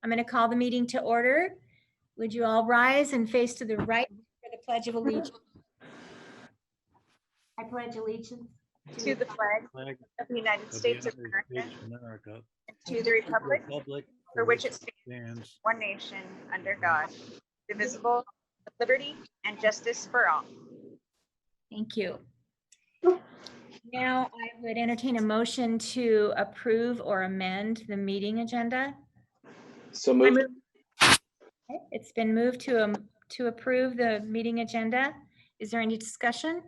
I'm going to call the meeting to order. Would you all rise and face to the right for the Pledge of Allegiance? I pledge allegiance to the flag of the United States of America, and to the republic for which it stands, one nation, under God, indivisible, with liberty and justice for all. Thank you. Now I would entertain a motion to approve or amend the meeting agenda. So moved. Okay, it's been moved to approve the meeting agenda. Is there any discussion?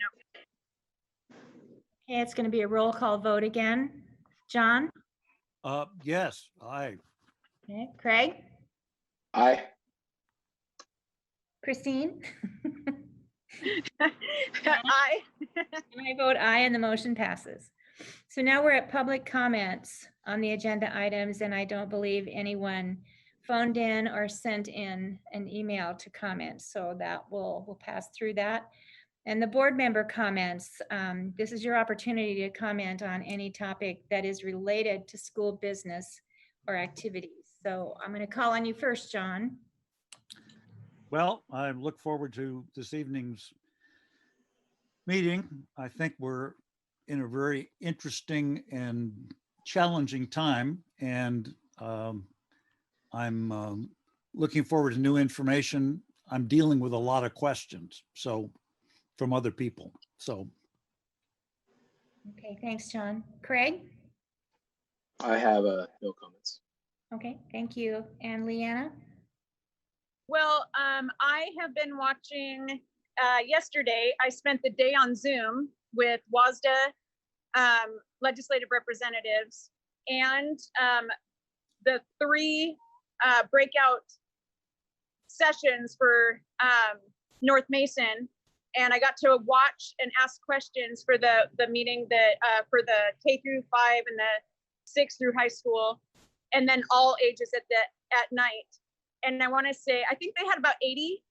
No. Okay, it's going to be a roll call vote again. John? Yes, aye. Okay, Craig? Aye. Christine? Aye. And I vote aye and the motion passes. So now we're at public comments on the agenda items, and I don't believe anyone phoned in or sent in an email to comment. So that we'll pass through that. And the board member comments, this is your opportunity to comment on any topic that is related to school business or activities. So I'm going to call on you first, John. Well, I look forward to this evening's meeting. I think we're in a very interesting and challenging time, and I'm looking forward to new information. I'm dealing with a lot of questions, so from other people. So. Okay, thanks, John. Craig? I have no comments. Okay, thank you. And Leanna? Well, I have been watching, yesterday, I spent the day on Zoom with WASDA legislative representatives and the 3 breakout sessions for North Mason. And I got to watch and ask questions for the meeting that for the K through 5 and the 6 through high school, and then all ages at night. And I want to say, I think they had about 80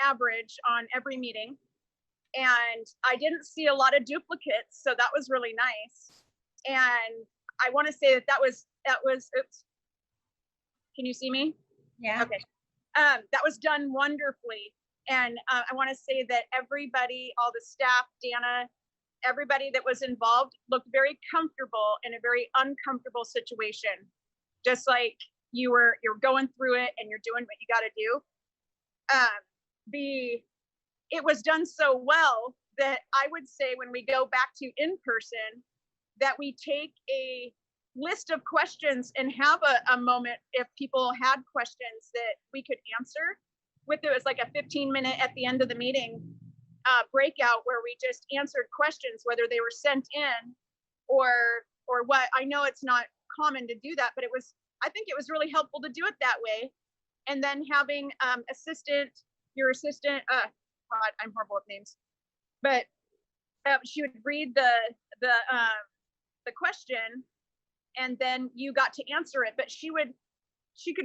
average on every meeting. And I didn't see a lot of duplicates, so that was really nice. And I want to say that was, oops. Can you see me? Yeah. Okay. That was done wonderfully. And I want to say that everybody, all the staff, Dana, everybody that was involved looked very comfortable in a very uncomfortable situation. Just like you're going through it and you're doing what you got to do. It was done so well that I would say when we go back to in person, that we take a list of questions and have a moment if people had questions that we could answer. With it was like a 15-minute at the end of the meeting breakout where we just answered questions, whether they were sent in or what. I know it's not common to do that, but I think it was really helpful to do it that way. And then having your assistant, God, I'm horrible with names, but she would read the question, and then you got to answer it, but she could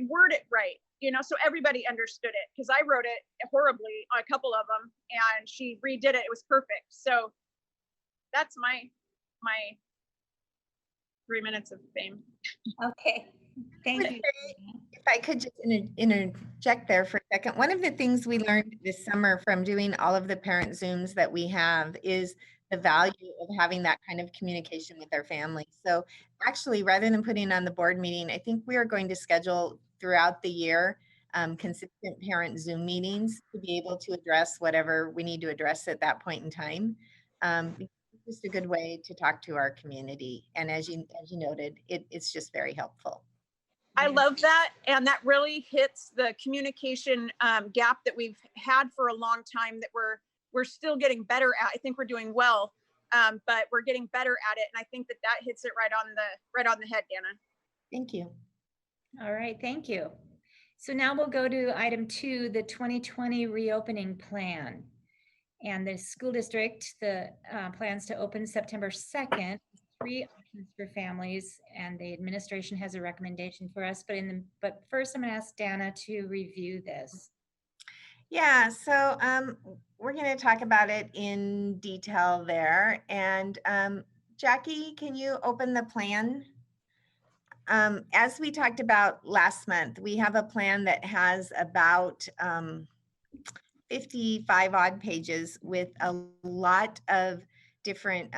word it right, so everybody understood it, because I wrote it horribly on a couple of them, and she redid it. It was perfect. So that's my 3 minutes of fame. Okay, thank you. If I could just interject there for a second. One of the things we learned this summer from doing all of the parent Zooms that we have is the value of having that kind of communication with their families. So actually, rather than putting on the board meeting, I think we are going to schedule throughout the year consistent parent Zoom meetings to be able to address whatever we need to address at that point in time. It's just a good way to talk to our community. And as you noted, it's just very helpful. I love that. And that really hits the communication gap that we've had for a long time that we're still getting better at. I think we're doing well, but we're getting better at it. And I think that hits it right on the head, Dana. Thank you. All right, thank you. So now we'll go to item 2, the 2020 reopening plan. And the school district, the plans to open September 2nd, 3 options for families, and the administration has a recommendation for us. But first, I'm going to ask Dana to review this. Yeah, so we're going to talk about it in detail there. And Jackie, can you open the plan? as we talked about last month, we have a plan that has about 55 odd pages with a lot of different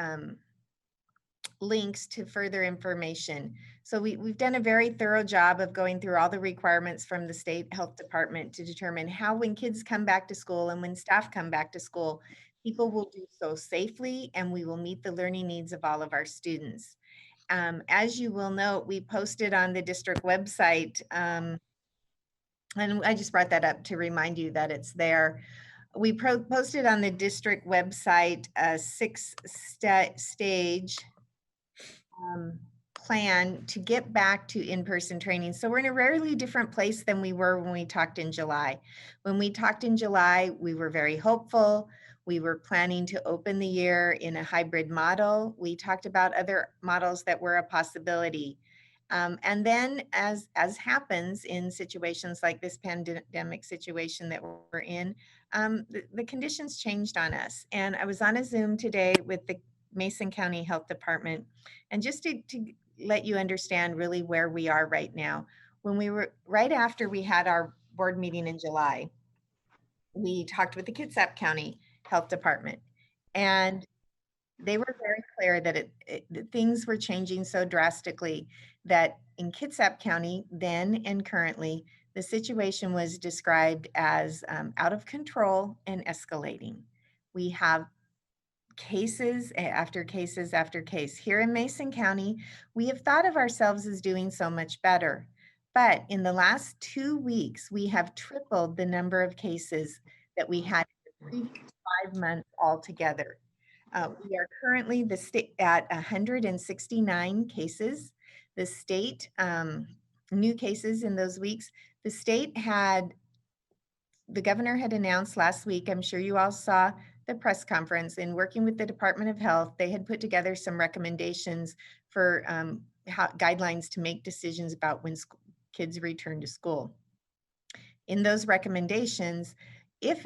links to further information. So we've done a very thorough job of going through all the requirements from the state health department to determine how, when kids come back to school and when staff come back to school, people will do so safely and we will meet the learning needs of all of our students. As you will note, we posted on the district website, and I just brought that up to remind you that it's there. We posted on the district website a 6-stage plan to get back to in-person training. So we're in a rarely different place than we were when we talked in July. When we talked in July, we were very hopeful. We were planning to open the year in a hybrid model. We talked about other models that were a possibility. And then as happens in situations like this pandemic situation that we're in, the conditions changed on us. And I was on a Zoom today with the Mason County Health Department. And just to let you understand really where we are right now, when we were right after we had our board meeting in July, we talked with the Kitsap County Health Department, and they were very clear that that things were changing so drastically that in Kitsap County then and currently, the situation was described as out of control and escalating. We have cases after cases after case. Here in Mason County, we have thought of ourselves as doing so much better. But in the last 2 weeks, we have tripled the number of cases that we had in the previous 5 months altogether. We are currently the state at 169 cases. The state, new cases in those weeks, the state had, the governor had announced last week, I'm sure you all saw the press conference, in working with the Department of Health, they had put together some recommendations for guidelines to make decisions about when kids return to school. In those recommendations, if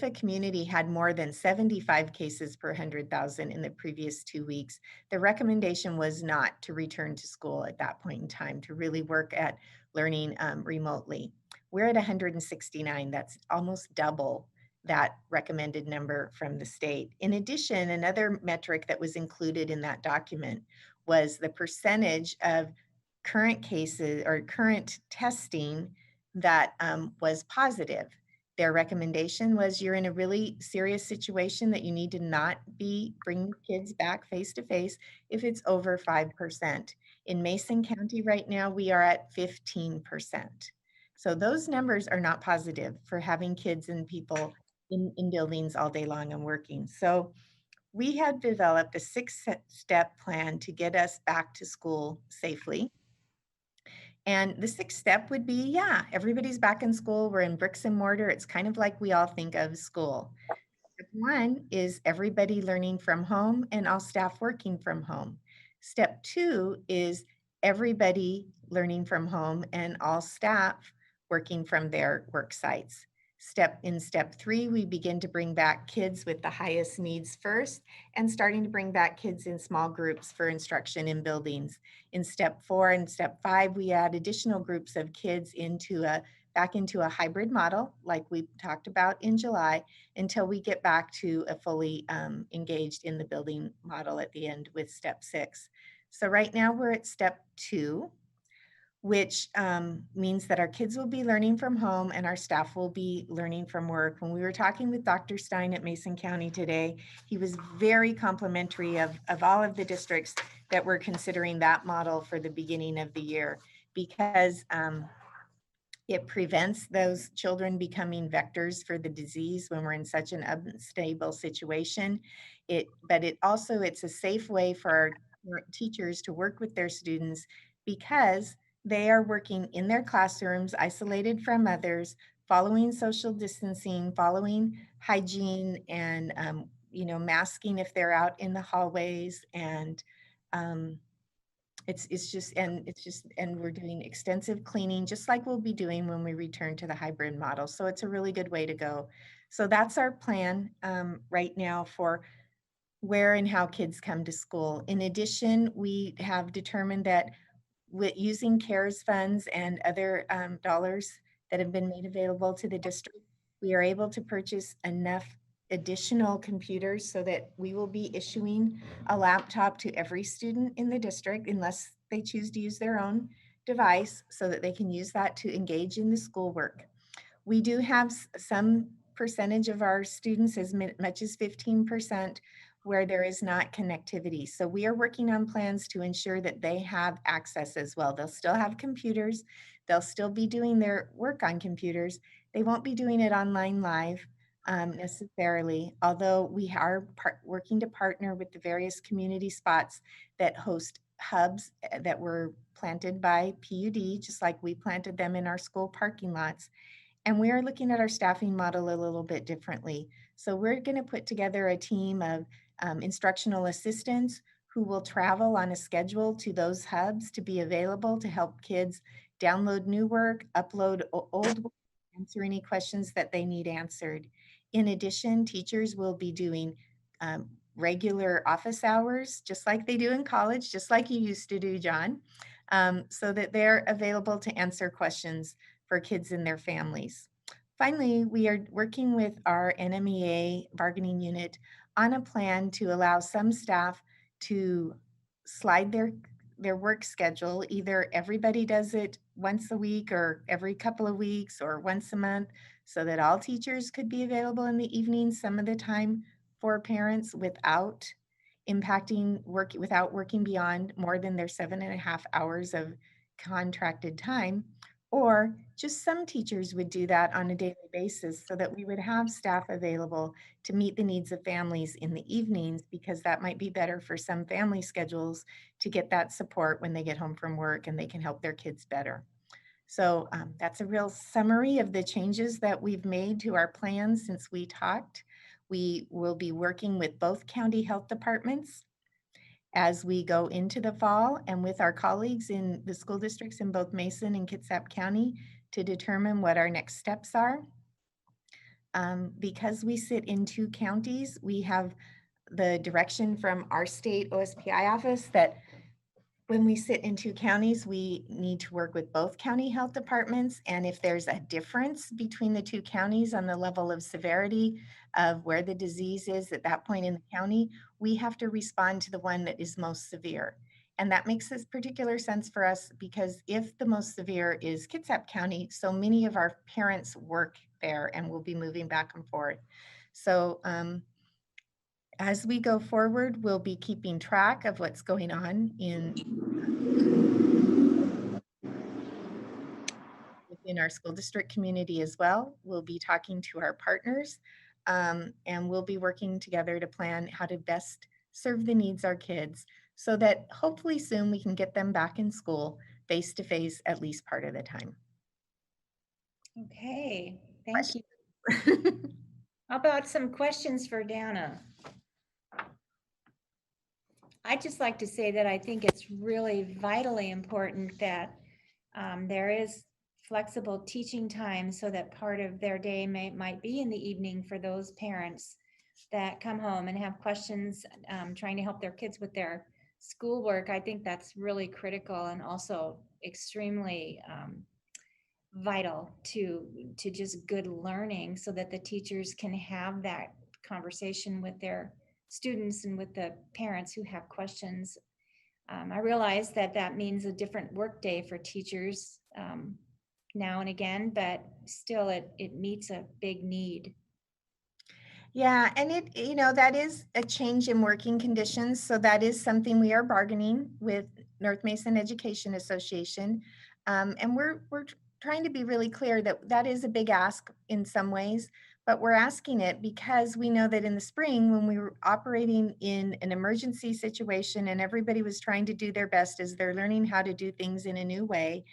a community had more than 75 cases per 100,000 in the previous 2 weeks, the recommendation was not to return to school at that point in time, to really work at learning remotely. We're at 169. That's almost double that recommended number from the state. In addition, another metric that was included in that document was the percentage of current cases or current testing that was positive. Their recommendation was, you're in a really serious situation that you need to not bring kids back face to face if it's over 5%. In Mason County right now, we are at 15%. So those numbers are not positive for having kids and people in buildings all day long and working. So we had developed a 6-step plan to get us back to school safely. And the 6th step would be, yeah, everybody's back in school. We're in bricks and mortar. It's kind of like we all think of school. Step 1 is everybody learning from home and all staff working from home. Step 2 is everybody learning from home and all staff working from their work sites. In step 3, we begin to bring back kids with the highest needs first, and starting to bring back kids in small groups for instruction in buildings. In step 4 and step 5, we add additional groups of kids back into a hybrid model, like we talked about in July, until we get back to a fully engaged in the building model at the end with step 6. So right now we're at step 2, which means that our kids will be learning from home and our staff will be learning from work. When we were talking with Dr. Stein at Mason County today, he was very complimentary of all of the districts that were considering that model for the beginning of the year, because it prevents those children becoming vectors for the disease when we're in such an unstable situation. But it's a safe way for our teachers to work with their students, because they are working in their classrooms, isolated from others, following social distancing, following hygiene, and masking if they're out in the hallways. And we're doing extensive cleaning, just like we'll be doing when we return to the hybrid model. So it's a really good way to go. So that's our plan right now for where and how kids come to school. In addition, we have determined that with using CARES funds and other dollars that have been made available to the district, we are able to purchase enough additional computers so that we will be issuing a laptop to every student in the district unless they choose to use their own device, so that they can use that to engage in the schoolwork. We do have some percentage of our students, as much as 15%, where there is not connectivity. So we are working on plans to ensure that they have access as well. They'll still have computers. They'll still be doing their work on computers. They won't be doing it online live necessarily, although we are working to partner with the various community spots that host hubs that were planted by PUD, just like we planted them in our school parking lots. And we are looking at our staffing model a little bit differently. So we're going to put together a team of instructional assistants who will travel on a schedule to those hubs to be available to help kids download new work, upload old work, answer any questions that they need answered. In addition, teachers will be doing regular office hours, just like they do in college, just like you used to do, John, so that they're available to answer questions for kids and their families. Finally, we are working with our NMEA bargaining unit on a plan to allow some staff to slide their work schedule. Either everybody does it once a week or every couple of weeks or once a month, so that all teachers could be available in the evening some of the time for parents without impacting work, without working beyond more than their 7.5 hours of contracted time. Or just some teachers would do that on a daily basis, so that we would have staff available to meet the needs of families in the evenings, because that might be better for some family schedules to get that support when they get home from work and they can help their kids better. So that's a real summary of the changes that we've made to our plans since we talked. We will be working with both county health departments as we go into the fall, and with our colleagues in the school districts in both Mason and Kitsap County to determine what our next steps are. Because we sit in 2 counties, we have the direction from our state OSPI office that when we sit in 2 counties, we need to work with both county health departments. And if there's a difference between the 2 counties on the level of severity of where the disease is at that point in the county, we have to respond to the one that is most severe. And that makes this particular sense for us, because if the most severe is Kitsap County, so many of our parents work there and will be moving back and forth. So as we go forward, we'll be keeping track of what's going on within our school district community as well. We'll be talking to our partners, and we'll be working together to plan how to best serve the needs of our kids, so that hopefully soon we can get them back in school face-to-face at least part of the time. Okay, thank you. How about some questions for Dana? I'd just like to say that I think it's really vitally important that there is flexible teaching time, so that part of their day might be in the evening for those parents that come home and have questions, trying to help their kids with their schoolwork. I think that's really critical, and also extremely vital to just good learning, so that the teachers can have that conversation with their students and with the parents who have questions. I realize that that means a different work day for teachers now and again, but still it meets a big need. Yeah, and that is a change in working conditions. So that is something we are bargaining with North Mason Education Association. And we're trying to be really clear that that is a big ask in some ways, but we're asking it because we know that in the spring, when we were operating in an emergency situation and everybody was trying to do their best as they're learning how to do things in a new way,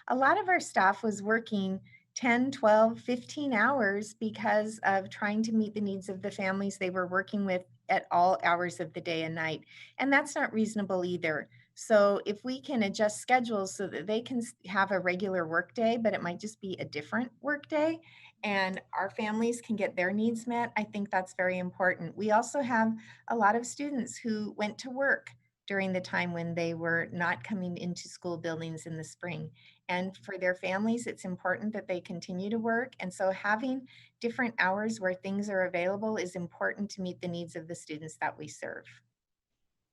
a lot of our staff was working 10, 12, 15 hours because of trying to meet the needs of the families they were working with at all hours of the day and night. And that's not reasonable either. So if we can adjust schedules so that they can have a regular work day, but it might just be a different work day, and our families can get their needs met, I think that's very important. We also have a lot of students who went to work during the time when they were not coming into school buildings in the spring. And for their families, it's important that they continue to work. And so having different hours where things are available is important to meet the needs of the students that we serve.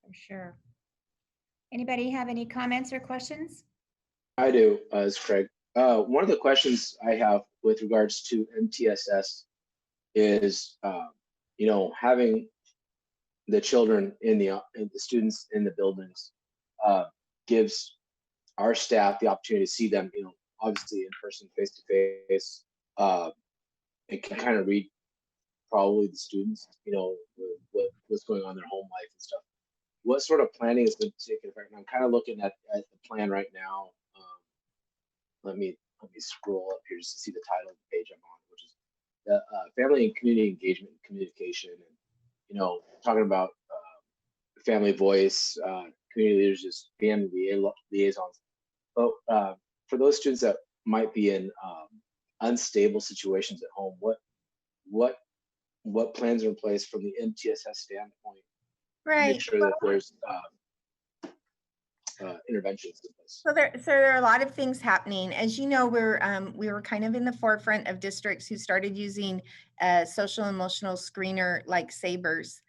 For sure. Anybody have any comments or questions? I do, as Craig. One of the questions I have with regards to MTSS is, having the children in the students in the buildings gives our staff the opportunity to see them, obviously in person, face to face. It can kind of read probably the students, what's going on in their home life and stuff. What sort of planning has been taken effect? I'm kind of looking at the plan right now. Let me scroll up here just to see the title of the page I'm on, which is the family and community engagement and communication, and talking about family voice, community leaders, just family liaisons. But for those students that might be in unstable situations at home, what plans are in place from the MTSS standpoint? Right. Make sure that there's interventions in place. So there are a lot of things happening. As you know, we were kind of in the forefront of districts who started using social emotional screener like Sabers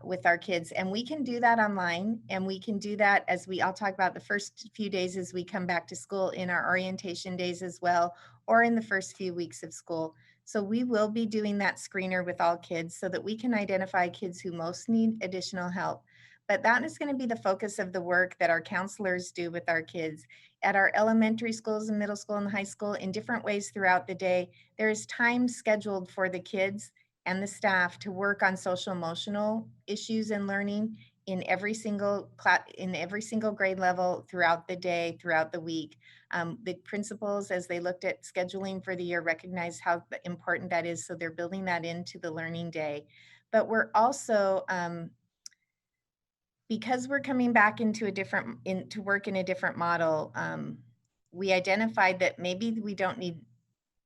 with our kids, and we can do that online, and we can do that I'll talk about the first few days as we come back to school in our orientation days as well, or in the first few weeks of school. So we will be doing that screener with all kids so that we can identify kids who most need additional help. But that is going to be the focus of the work that our counselors do with our kids at our elementary schools and middle school and high school in different ways throughout the day. There is time scheduled for the kids and the staff to work on social emotional issues and learning in every single class, in every single grade level throughout the day, throughout the week. The principals, as they looked at scheduling for the year, recognized how important that is. So they're building that into the learning day. But we're also, because we're coming back into to work in a different model, we identified that maybe we don't need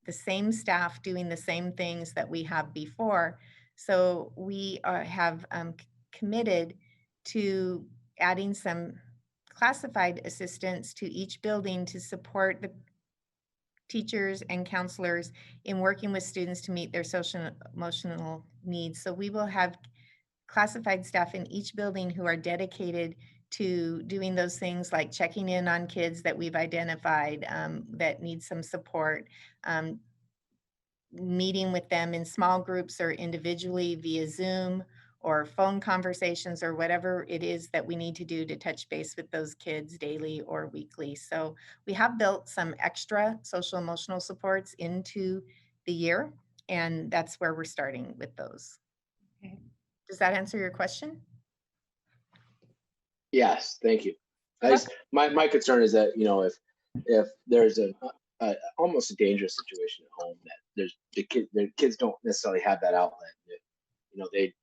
the same staff doing the same things that we have before. So we have committed to adding some classified assistants to each building to support the teachers and counselors in working with students to meet their social emotional needs. So we will have classified staff in each building who are dedicated to doing those things like checking in on kids that we've identified that need some support, meeting with them in small groups or individually via Zoom or phone conversations or whatever it is that we need to do to touch base with those kids daily or weekly. So we have built some extra social emotional supports into the year, and that's where we're starting with those. Okay. Does that answer your question? Yes, thank you. My concern is that if there's almost a dangerous situation at home, that their kids don't necessarily have that outlet. They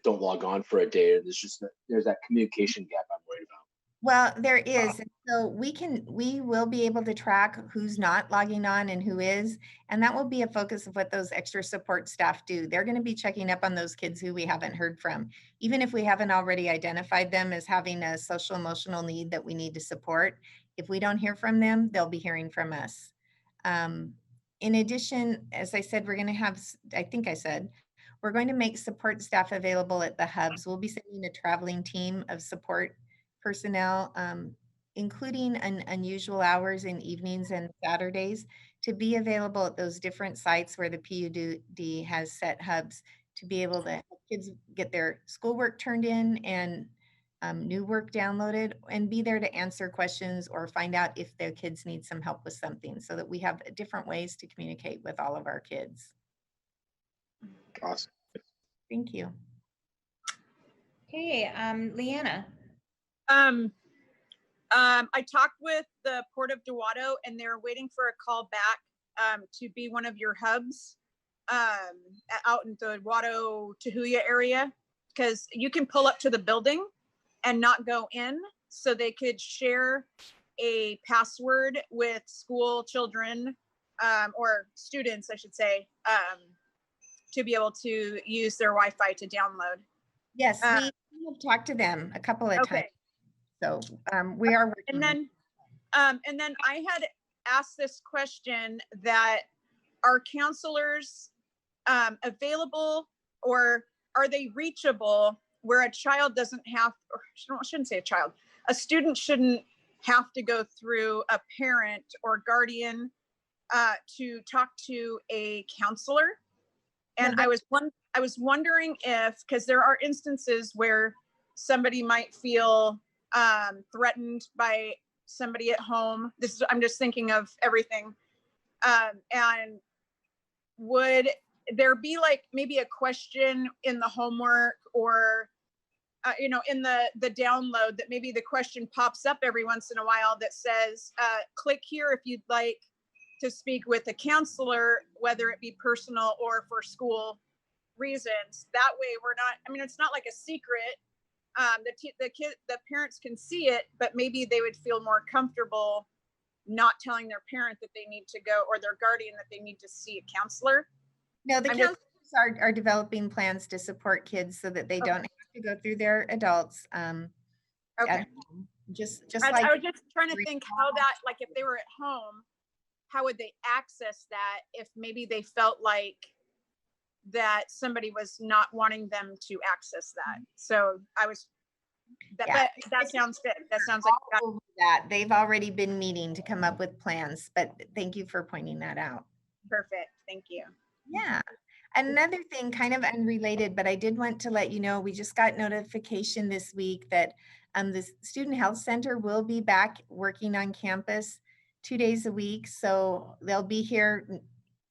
don't log on for a day, or there's that communication gap I'm worried about. Well, there is. And so we will be able to track who's not logging on and who is, and that will be a focus of what those extra support staff do. They're going to be checking up on those kids who we haven't heard from, even if we haven't already identified them as having a social emotional need that we need to support. If we don't hear from them, they'll be hearing from us. In addition, as I said, we're going to have, I think I said, we're going to make support staff available at the hubs. We'll be sending a traveling team of support personnel, including unusual hours in evenings and Saturdays, to be available at those different sites where the PUD has set hubs to be able to help kids get their schoolwork turned in and new work downloaded, and be there to answer questions or find out if their kids need some help with something, so that we have different ways to communicate with all of our kids. Awesome. Thank you. Okay, Leanna. I talked with the Port of Dewato, and they're waiting for a call back to be one of your hubs out in the Dewato Tahuya area, because you can pull up to the building and not go in. So they could share a password with school children or students, I should say, to be able to use their Wi-Fi to download. Yes, Uh, we have talked to them a couple of times. Okay, So we are working. and then I had asked this question, that are counselors available, or are they reachable where a child doesn't have, or I shouldn't say a child, a student shouldn't have to go through a parent or guardian to talk to a counselor? And No, I was wondering if, because there are instances where somebody might feel threatened by somebody at home. I'm just thinking of everything. And would there be like maybe a question in the homework, or in the download, that maybe the question pops up every once in a while that says, click here if you'd like to speak with a counselor, whether it be personal or for school reasons. That way we're not, I mean, it's not like a secret. The parents can see it, but maybe they would feel more comfortable not telling their parent that they need to go, or their guardian that they need to see a counselor. no, the I'm just- counselors are developing plans to support kids so that they don't have to go through their adults. Okay. At home. Just I like was just trying to think how that, like, if they were at home, how would they access that if maybe they felt like that somebody was not wanting them to access that. So I was, that, Yeah. but that sounds good. That sounds like all over that. They've already been meeting to come up with plans, but thank you for pointing that out. perfect. Thank you. Yeah. Another thing, kind of unrelated, but I did want to let you know, we just got notification this week that the Student Health Center will be back working on campus 2 days a week. So they'll be here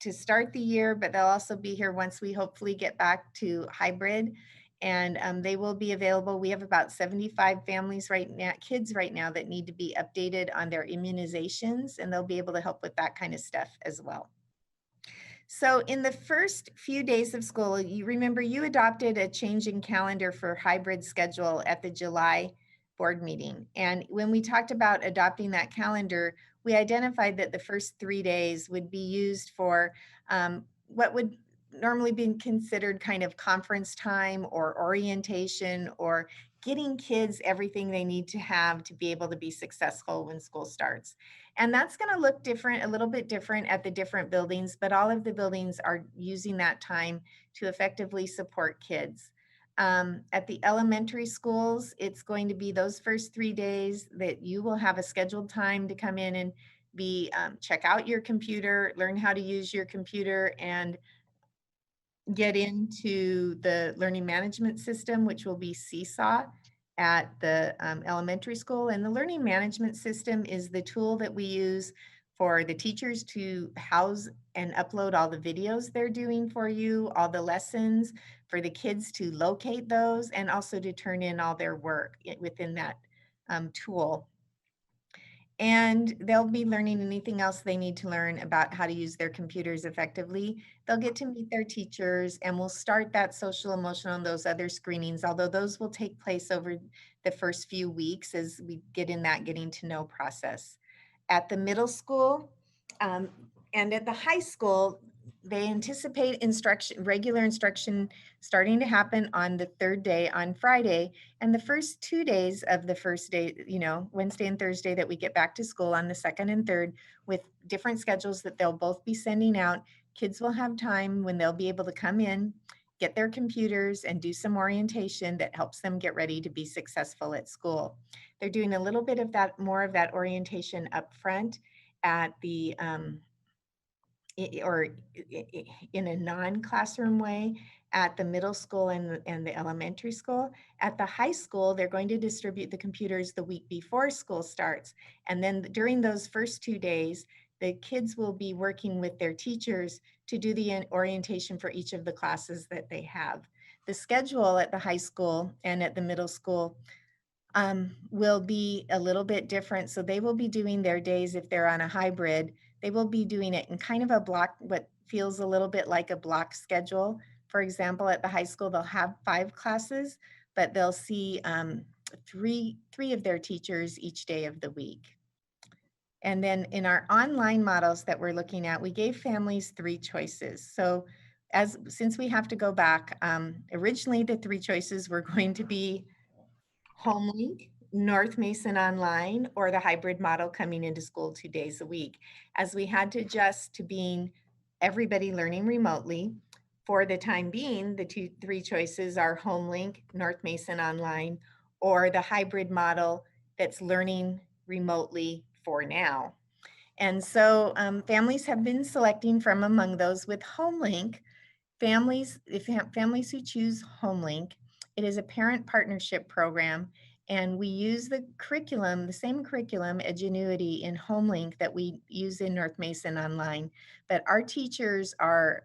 to start the year, but they'll also be here once we hopefully get back to hybrid. And they will be available. We have about 75 families right now, kids right now, that need to be updated on their immunizations, and they'll be able to help with that kind of stuff as well. So in the first few days of school, you remember you adopted a change in calendar for hybrid schedule at the July board meeting. And when we talked about adopting that calendar, we identified that the first 3 days would be used for what would normally be considered kind of conference time or orientation, or getting kids everything they need to have to be able to be successful when school starts. And that's going to look different, a little bit different at the different buildings, but all of the buildings are using that time to effectively support kids. At the elementary schools, it's going to be those first 3 days that you will have a scheduled time to come in and check out your computer, learn how to use your computer, and get into the learning management system, which will be Seesaw at the elementary school. And the learning management system is the tool that we use for the teachers to house and upload all the videos they're doing for you, all the lessons, for the kids to locate those, and also to turn in all their work within that tool. And they'll be learning anything else they need to learn about how to use their computers effectively. They'll get to meet their teachers, and we'll start that social, emotional, and those other screenings, although those will take place over the first few weeks as we get in that getting to know process. At the middle school and at the high school, they anticipate regular instruction starting to happen on the 3rd day on Friday. And the first 2 days of the first day, Wednesday and Thursday, that we get back to school on the 2nd and 3rd, with different schedules that they'll both be sending out. Kids will have time when they'll be able to come in, get their computers, and do some orientation that helps them get ready to be successful at school. They're doing a little bit of that, more of that orientation up front at the or in a non-classroom way at the middle school and the elementary school. At the high school, they're going to distribute the computers the week before school starts. And then during those first 2 days, the kids will be working with their teachers to do the orientation for each of the classes that they have. The schedule at the high school and at the middle school will be a little bit different. So they will be doing their days, if they're on a hybrid, they will be doing it in kind of a block, what feels a little bit like a block schedule. For example, at the high school, they'll have 5 classes, but they'll see three of their teachers each day of the week. And then in our online models that we're looking at, we gave families 3 choices. So since we have to go back, originally the three choices were going to be HomeLink, North Mason Online, or the hybrid model coming into school 2 days a week. As we had to adjust to being everybody learning remotely, for the time being, the three choices are HomeLink, North Mason Online, or the hybrid model that's learning remotely for now. And so families have been selecting from among those with HomeLink. Families who choose HomeLink, it is a parent partnership program, and we use the same curriculum, Edgenuity, in HomeLink that we use in North Mason Online. But our teachers are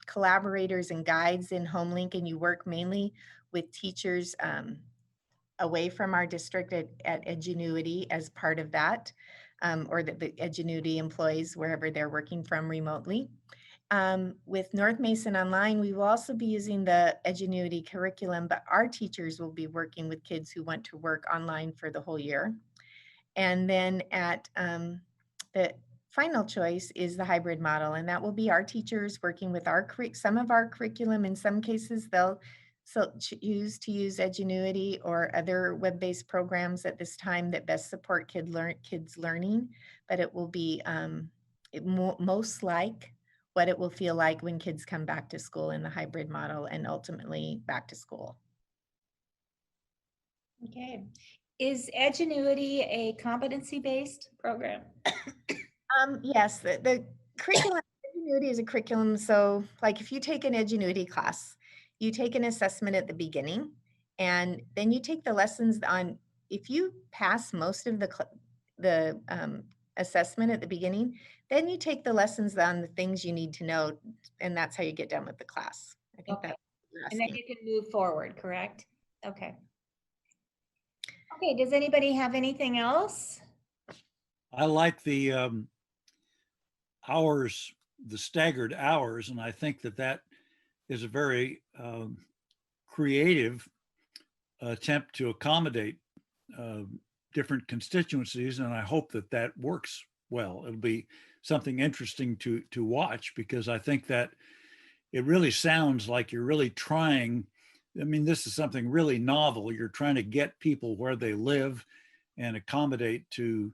collaborators and guides in HomeLink, and you work mainly with teachers away from our district at Edgenuity as part of that, or the Edgenuity employees wherever they're working from remotely. With North Mason Online, we will also be using the Edgenuity curriculum, but our teachers will be working with kids who want to work online for the whole year. And then at the final choice is the hybrid model, and that will be our teachers working with some of our curriculum. In some cases, they'll choose to use Edgenuity or other web-based programs at this time that best support kids learning, but it will be most like what it will feel like when kids come back to school in the hybrid model and ultimately back to school. Okay. Is Edgenuity a competency-based program? Yes, the curriculum, Edgenuity is a curriculum. So like if you take an Edgenuity class, you take an assessment at the beginning, and then you take the lessons on, if you pass most of the assessment at the beginning, then you take the lessons on the things you need to know, and that's how you get done with the class. I think Okay. that's what you're And then asking. you can move forward, correct? Okay. Okay, does anybody have anything else? I like the hours, the staggered hours, and I think that is a very creative attempt to accommodate different constituencies, and I hope that works well. It'll be something interesting to watch, because I think that it really sounds like you're really trying. I mean, this is something really novel. You're trying to get people where they live and accommodate to,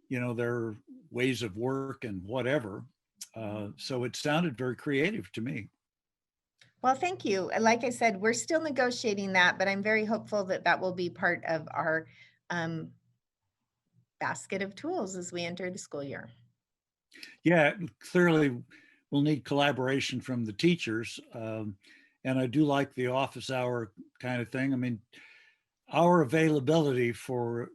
their ways of work and whatever. So it sounded very creative to me. Well, thank you. Like I said, we're still negotiating that, but I'm very hopeful that will be part of our basket of tools as we enter the school year. Yeah, clearly we'll need collaboration from the teachers. And I do like the office hour kind of thing. I mean, our availability for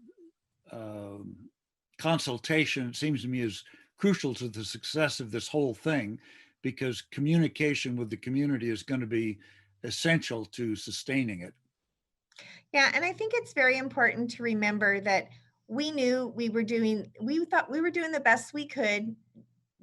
consultation, it seems to me, is crucial to the success of this whole thing, because communication with the community is going to be essential to sustaining it. Yeah, and I think it's very important to remember that we thought we were doing the best we could,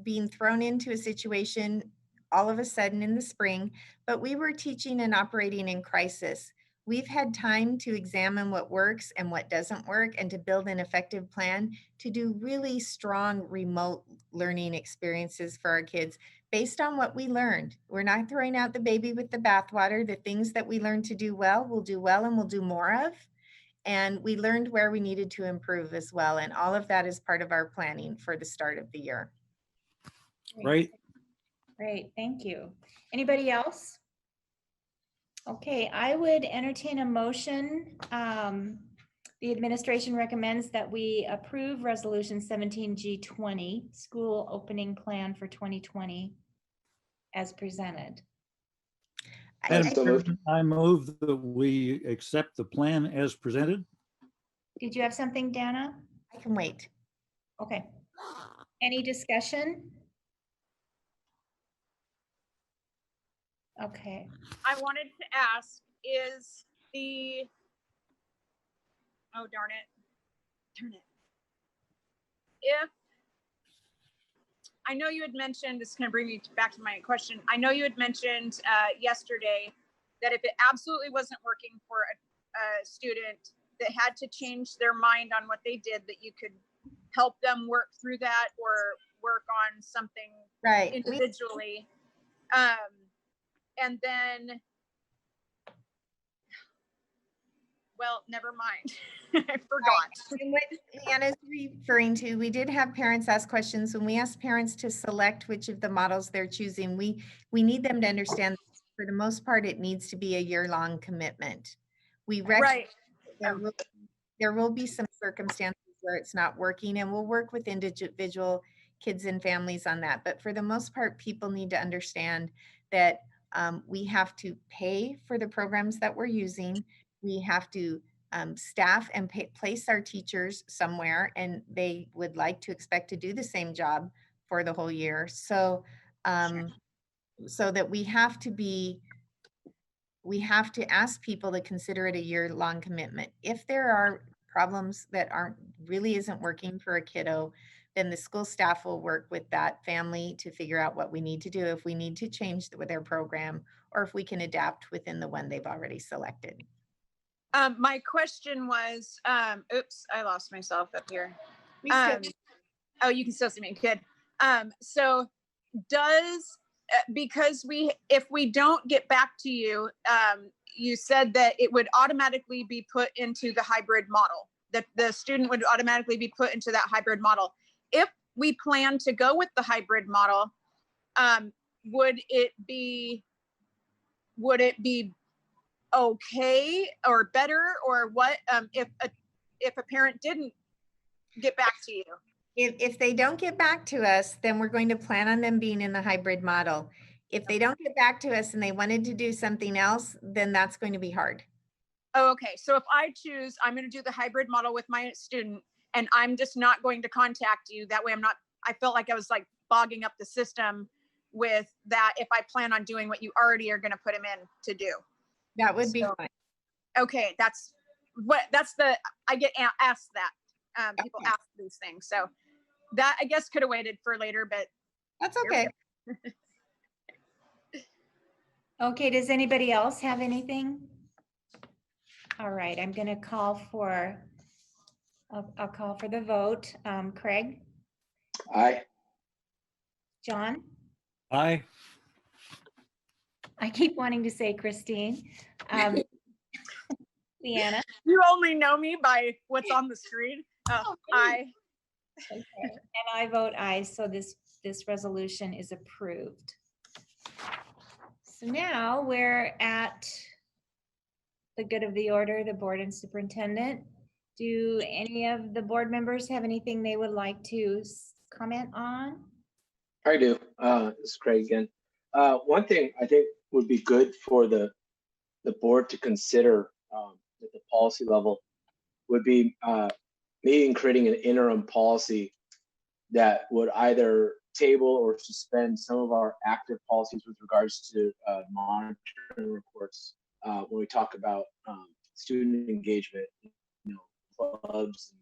being thrown into a situation all of a sudden in the spring, but we were teaching and operating in crisis. We've had time to examine what works and what doesn't work, and to build an effective plan to do really strong remote learning experiences for our kids based on what we learned. We're not throwing out the baby with the bathwater. The things that we learned to do well, we'll do well and we'll do more of. And we learned where we needed to improve as well. And all of that is part of our planning for the start of the year. Right. Great, thank you. Anybody else? Okay, I would entertain a motion. The administration recommends that we approve Resolution 17G20, School Opening Plan for 2020, as presented. I move that we accept the plan as presented. Did you have something, Dana? I can wait. Okay. Any discussion? Okay. I wanted to ask, is the, oh, darn it. If, I know you had mentioned, this is going to bring me back to my question. I know you had mentioned yesterday that if it absolutely wasn't working for a student that had to change their mind on what they did, that you could help them work through that or work on something right individually. And then, well, never mind. I forgot. And what Leanna's referring to, we did have parents ask questions. When we ask parents to select which of the models they're choosing, we need them to understand, for the most part, it needs to be a year-long commitment. We recognize Right. there will be some circumstances where it's not working, and we'll work with individual kids and families on that. But for the most part, people need to understand that we have to pay for the programs that we're using. We have to staff and place our teachers somewhere, and they would like to expect to do the same job for the whole year. So, so that we have to ask people to consider it a year-long commitment. If there are problems that really isn't working for a kiddo, then the school staff will work with that family to figure out what we need to do, if we need to change their program, or if we can adapt within the one they've already selected. My question was, oops, I lost myself up here. Oh, you can still see me. Good. So because if we don't get back to you, you said that it would automatically be put into the hybrid model, that the student would automatically be put into that hybrid model. If we plan to go with the hybrid model, would it be okay or better, or what, if a parent didn't get back to you? If they don't get back to us, then we're going to plan on them being in the hybrid model. If they don't get back to us and they wanted to do something else, then that's going to be hard. Oh, okay. So if I choose, I'm going to do the hybrid model with my student, and I'm just not going to contact you. That way I felt like I was like bogging up the system with that if I plan on doing what you already are going to put him in to do. That would be fine. Okay. I get asked that. People ask these things. So that I guess could have waited for later, but that's okay. Okay, does anybody else have anything? All right, I'm going to call for, I'll call for the vote. Craig? Aye. John? Aye. I keep wanting to say Christine. Leanna? You only know me by what's on the screen. Aye. Okay. And I vote aye, so this resolution is approved. So now we're at the good of the order, the board and superintendent. Do any of the board members have anything they would like to comment on? I do. This is Craig again. One thing I think would be good for the board to consider at the policy level would be maybe creating an interim policy that would either table or suspend some of our active policies with regards to monitoring reports when we talk about student engagement, clubs,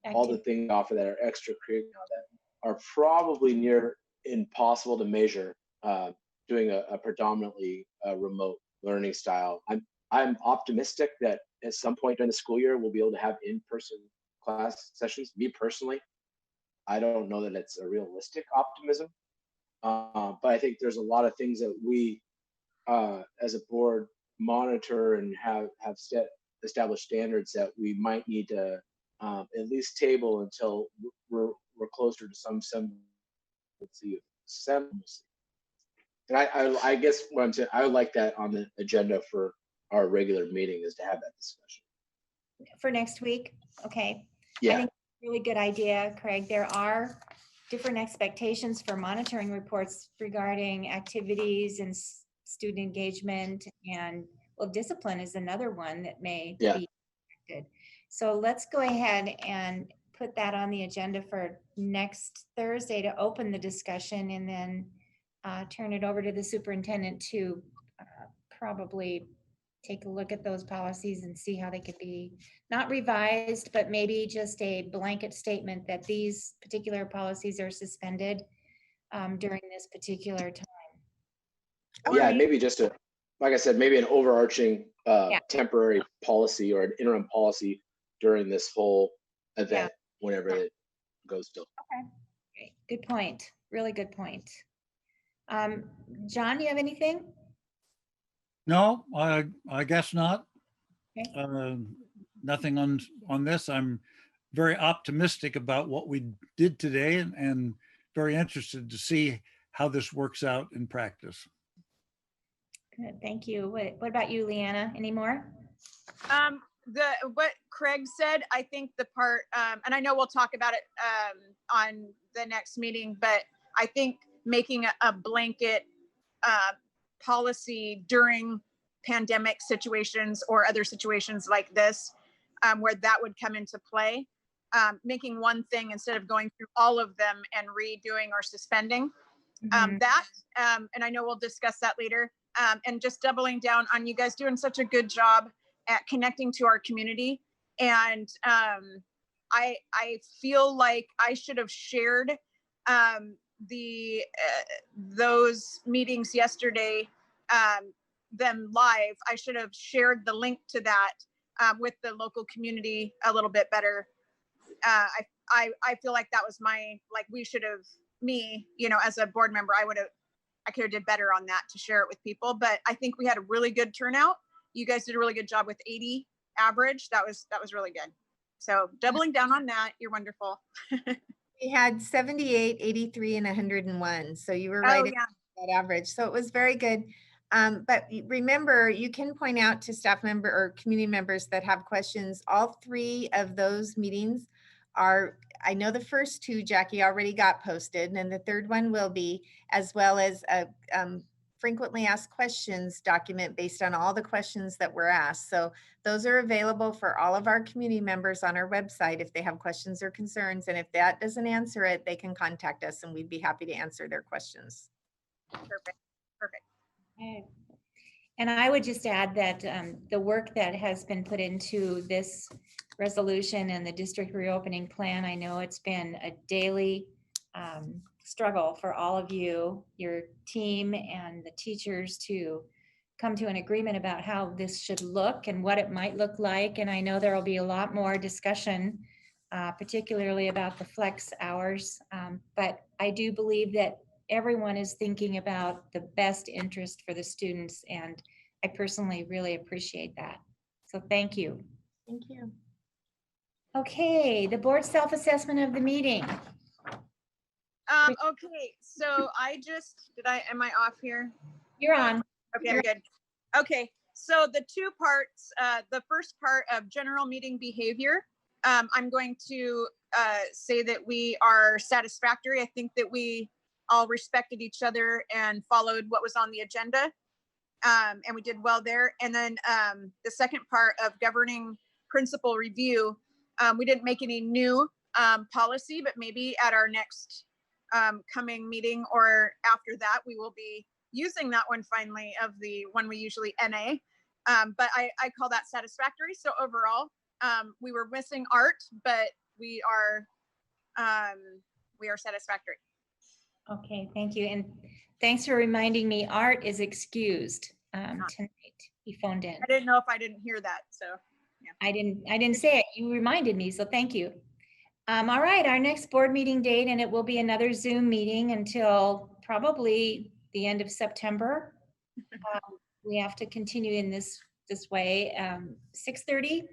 and all the things offer that are extracurricular that are probably near impossible to measure doing a predominantly remote learning style. I'm optimistic that at some point during the school year, we'll be able to have in-person class sessions. Me personally, I don't know that it's a realistic optimism, but I think there's a lot of things that we, as a board, monitor and have established standards that we might need to at least table until we're closer to some semblance. And I guess what I'm saying, I would like that on the agenda for our regular meeting, is to have that discussion. For next week? Okay. Yeah. I think it's a really good idea, Craig. There are different expectations for monitoring reports regarding activities and student engagement, and discipline is another one that may be affected. So let's go ahead and put that on the agenda for next Thursday to open the discussion, and then turn it over to the superintendent to probably take a look at those policies and see how they could be not revised, but maybe just a blanket statement that these particular policies are suspended during this particular time. Yeah, maybe just like I said, maybe an overarching temporary policy or an interim policy during this whole event, whenever it goes to. Okay, great. Good point. Really good point. John, you have anything? No, I guess not. Okay. Nothing on this. I'm very optimistic about what we did today and very interested to see how this works out in practice. Good, thank you. What about you, Leanna? Any more? What Craig said, I think the part, and I know we'll talk about it on the next meeting, but I think making a blanket policy during pandemic situations or other situations like this, where that would come into play, making one thing instead of going through all of them and redoing or suspending that. And I know we'll discuss that later. And just doubling down on you guys doing such a good job at connecting to our community. And I feel like I should have shared those meetings yesterday, them live. I should have shared the link to that with the local community a little bit better. I feel like that was we should have, me, as a board member, I could have did better on that to share it with people. But I think we had a really good turnout. You guys did a really good job with 80 average. That was really good. So doubling down on that, you're wonderful. We had 78, 83, and 101. So you were right at that average. So it was very good. But remember, you can point out to staff member or community members that have questions. All 3 of those meetings are, I know the first 2, Jackie, already got posted, and the 3rd one will be, as well as a frequently asked questions document based on all the questions that were asked. So those are available for all of our community members on our website if they have questions or concerns. And if that doesn't answer it, they can contact us and we'd be happy to answer their questions. Perfect. Okay. And I would just add that the work that has been put into this resolution and the district reopening plan, I know it's been a daily struggle for all of you, your team and the teachers, to come to an agreement about how this should look and what it might look like. And I know there will be a lot more discussion, particularly about the flex hours. But I do believe that everyone is thinking about the best interest for the students. And I personally really appreciate that. So thank you. Thank you. Okay, the board self-assessment of the meeting. Okay, so am I off here? You're on. Okay, I'm good. Okay, so the 2 parts, the first part of general meeting behavior, I'm going to say that we are satisfactory. I think that we all respected each other and followed what was on the agenda, and we did well there. And then the second part of governing principal review, we didn't make any new policy, but maybe at our next coming meeting or after that, we will be using that one finally, of the one we usually NA. But I call that satisfactory. So overall, we were missing art, but we are satisfactory. Okay, thank you. And thanks for reminding me, Art is excused tonight. He phoned in. I didn't know if I didn't hear that, so. Yeah. I didn't say it. You reminded me, so thank you. All right, our next board meeting date, and it will be another Zoom meeting until probably the end of September. We have to continue in this way, 6:30.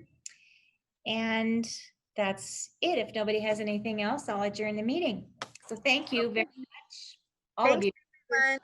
And that's it. If nobody has anything else, I'll adjourn the meeting. So thank you very much, all of you. Thanks, everyone.